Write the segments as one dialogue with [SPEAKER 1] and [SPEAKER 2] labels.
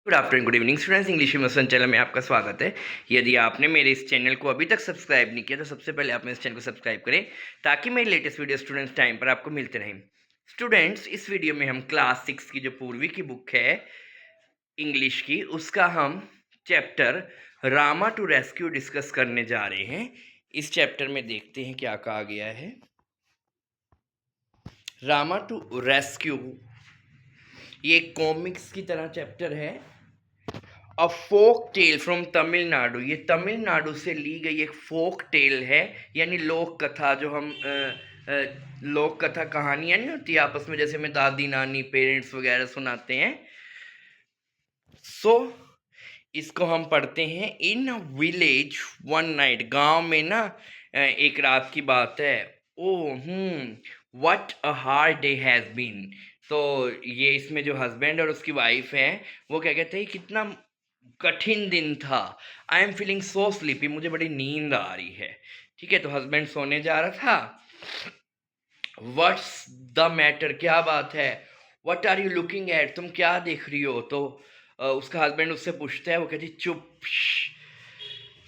[SPEAKER 1] Good afternoon, good evening students. English immersion channel में आपका स्वागत है। यदि आपने मेरे इस चैनल को अभी तक सब्सक्राइब नहीं किया तो सबसे पहले आप मेरे इस चैनल को सब्सक्राइब करें ताकि मेरी लेटेस्ट वीडियो स्टूडेंट्स टाइम पर आपको मिलते रहें। स्टूडेंट्स, इस वीडियो में हम क्लास 6 की जो पूर्वी की बुक है इंग्लिश की, उसका हम chapter Rama to rescue discuss करने जा रहे हैं। इस चैप्टर में देखते हैं क्या कहा गया है। रामा टू रेस्क्यू ये कॉमिक्स की तरह चैप्टर है। अ फोक टेल फ्रॉम तमिलनाडु, ये तमिलनाडु से ली गई एक फोक टेल है, यानी लोक कथा। जो हम लोक कथा कहानियाँ नहीं होती आपस में, जैसे हमें दादी नानी पेरेंट्स वगैरह सुनाते हैं। इसको हम पढ़ते हैं। इन विलेज वन नाइट, गांव में ना एक रात की बात है। What a hard day has been. तो ये इसमें जो हस्बैंड और उसकी वाइफ हैं वो क्या कहते हैं, कितना कठिन दिन था। I am feeling so sleepy, मुझे बड़ी नींद आ रही है। ठीक है, तो हस्बैंड सोने जा रहा था। व्हाट्स द मैटर, क्या बात है। What are you looking at, तुम क्या देख रही हो। तो उसका हस्बैंड उससे पूछता है, वो कहती चुप,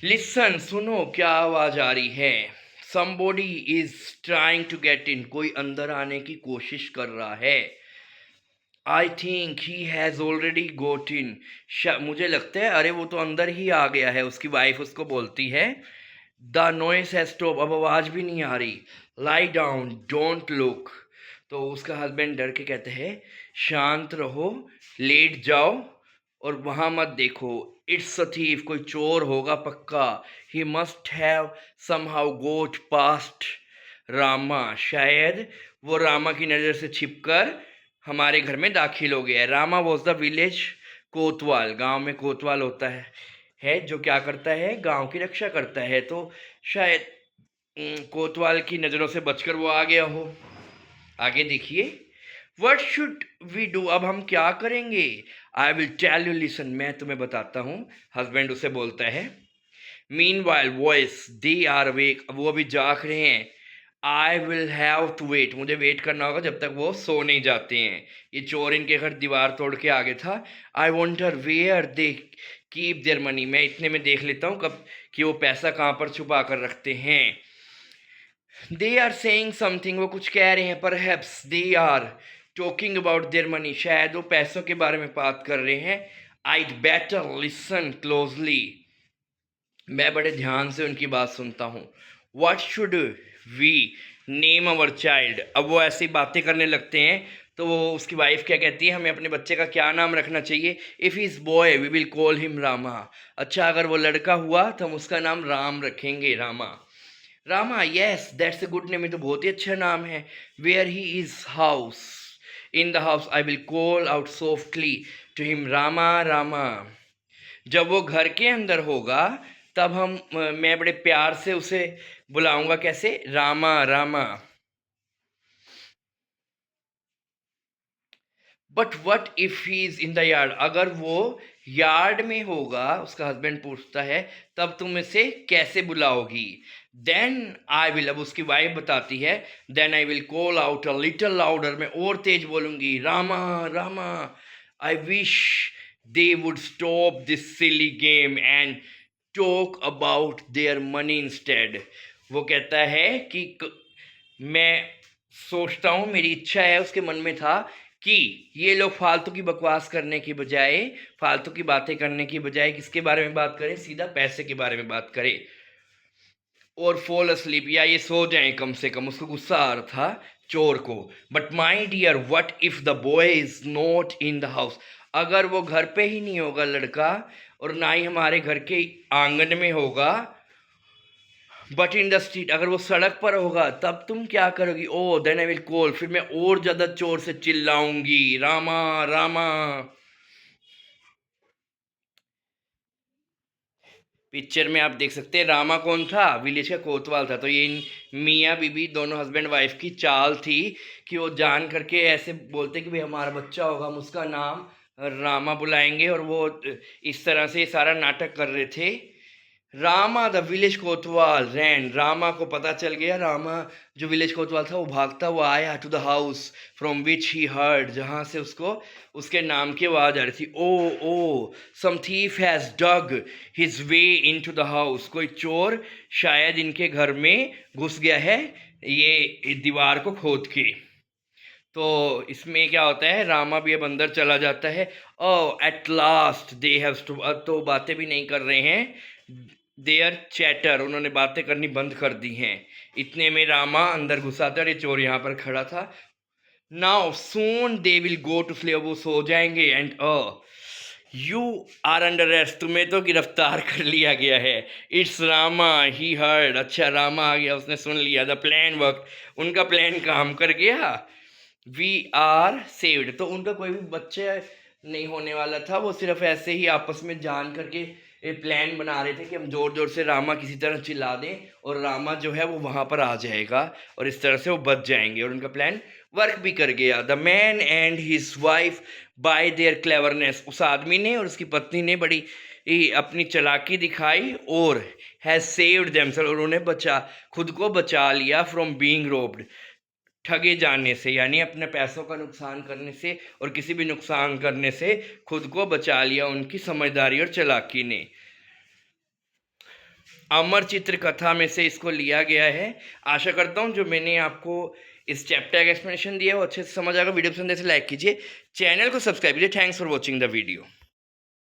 [SPEAKER 1] लिसन, सुनो क्या आवाज आ रही है। Somebody is trying to get in, कोई अंदर आने की कोशिश कर रहा है। I think he has already got in, मुझे लगता है अरे वो तो अंदर ही आ गया है। उसकी वाइफ उसको बोलती है, द नॉइस हैज स्टॉप, अब आवाज़ भी नहीं आ रही। Lie down, don't look. तो उसका हस्बैंड डर के कहते हैं, शांत रहो, लेट जाओ और वहाँ मत देखो। इट्स अ थीफ, कोई चोर होगा पक्का। He must have somehow got past Rama, शायद वो रामा की नज़र से छिपकर हमारे घर में दाखिल हो गया है। रामा वॉज द विलेज कोतवाल, गांव में कोतवाल होता है जो क्या करता है, गांव की रक्षा करता है। तो शायद कोतवाल की नज़रों से बचकर वो आ गया हो। आगे देखिए, वट शुड वी डू, अब हम क्या करेंगे। I will tell you, listen, मैं तुम्हें बताता हूँ। हस्बैंड उसे बोलता है। Meanwhile voice, they are awake, वो अभी जाग रहे हैं। I will have to wait, मुझे वेट करना होगा जब तक वो सो नहीं जाते हैं। ये चोर इनके घर दीवार तोड़ के आगे था। I wonder where they keep their money, मैं इतने में देख लेता हूँ कब कि वो पैसा कहाँ पर छुपा कर रखते हैं। दे आर सेइंग समथिंग, वो कुछ कह रहे हैं। Perhaps they are talking about their money, शायद वो पैसों के बारे में बात कर रहे हैं। आईड बेटर लिसन क्लोजली, मैं बड़े ध्यान से उनकी बात सुनता हूँ। What should we name our child, अब वो ऐसी बातें करने लगते हैं। तो वो उसकी वाइफ क्या कहती है, हमें अपने बच्चे का क्या नाम रखना चाहिए। If is boy we will call him Rama, अच्छा अगर वो लड़का हुआ तो हम उसका नाम राम रखेंगे, Rama. Rama, yes that's a good name, ये तो बहुत ही अच्छा नाम है। Where he is house, in the house I will call out softly to him Rama Rama, जब वो घर के अंदर होगा तब मैं बड़े प्यार से उसे बुलाऊंगा, कैसे, Rama Rama. But what if he is in the yard, अगर वो यार्ड में होगा, उसका हस्बैंड पूछता है, तब तुम इसे कैसे बुलाओगी। देन आई विल, अब उसकी वाइफ बताती है, then I will call out a little louder, मैं और तेज बोलूंगी, Rama Rama. I wish they would stop this silly game and talk about their money instead. वो कहता है कि मैं सोचता हूँ, मेरी इच्छा है, उसके मन में था कि ये लोग फालतू की बकवास करने की बजाय, फालतू की बातें करने की बजाय किसके बारे में बात करें, सीधा पैसे के बारे में बात करें और फॉल अस्लीप, या ये सो जाएं कम से कम। उसको गुस्सा आ रहा था चोर को। But my dear, what if the boy is not in the house, अगर वो घर पे ही नहीं होगा लड़का, और ना ही हमारे घर के आंगन में होगा, बट इन द स्ट्रीट, अगर वो सड़क पर होगा, तब तुम क्या करोगी। ओ देन आई विल कॉल, फिर मैं और ज्यादा जोर से चिल्लाऊंगी, रामा रामा। पिक्चर में आप देख सकते हैं रामा कौन था, विलेज का कोतवाल था। तो ये मियाँ बीबी दोनों हस्बैंड वाइफ की चाल थी कि वो जान करके ऐसे बोलते कि भाई हमारा बच्चा होगा, हम उसका नाम रामा बुलाएंगे, और वो इस तरह से सारा नाटक कर रहे थे। रामा द विलेज कोतवाल रैन, रामा को पता चल गया, रामा जो विलेज कोतवाल था वो भागता हुआ आया to the house from which he heard, जहाँ से उसको उसके नाम की आवाज़ आ रही थी। Oh some thief has dug his way into the house, कोई चोर शायद इनके घर में घुस गया है ये दीवार को खोद के। तो इसमें क्या होता है, रामा भी अब अंदर चला जाता है। Oh at last they have to, अब तो बातें भी नहीं कर रहे हैं, देयर चैटर, उन्होंने बातें करनी बंद कर दी हैं। इतने में रामा अंदर घुसा था और ये चोर यहाँ पर खड़ा था। Now soon they will go to sleep, वो सो जाएंगे। And you are under arrest, तुम्हें तो गिरफ्तार कर लिया गया है। इट्स रामा ही हर्ड, अच्छा रामा आ गया, उसने सुन लिया। द प्लान वर्क, उनका प्लान काम कर गया। वी आर सेव्ड, तो उनका कोई भी बच्चे नहीं होने वाला था, वो सिर्फ ऐसे ही आपस में जान करके ये प्लान बना रहे थे कि हम जोर जोर से रामा किसी तरह चिल्ला दें और रामा जो है वो वहाँ पर आ जाएगा और इस तरह से वो बच जाएंगे, और उनका प्लान वर्क भी कर गया। The man and his wife bye there cleverness, उस आदमी ने और उसकी पत्नी ने बड़ी अपनी चालाकी दिखाई और हैज सेव्ड देमसेल्फ, उन्होंने खुद को बचा लिया फ्रॉम बीइंग रोब्ड, ठगे जाने से, यानी अपने पैसों का नुकसान करने से और किसी भी नुकसान करने से खुद को बचा लिया उनकी समझदारी और चालाकी ने। अमर चित्र कथा में से इसको लिया गया है। आशा करता हूँ जो मैंने आपको इस चैप्टर का एक्सप्लेनेशन दिया है वो अच्छे से समझ आएगा। वीडियो पसंद है तो लाइक कीजिए, चैनल को सब्सक्राइब कीजिए। Thanks for watching the video.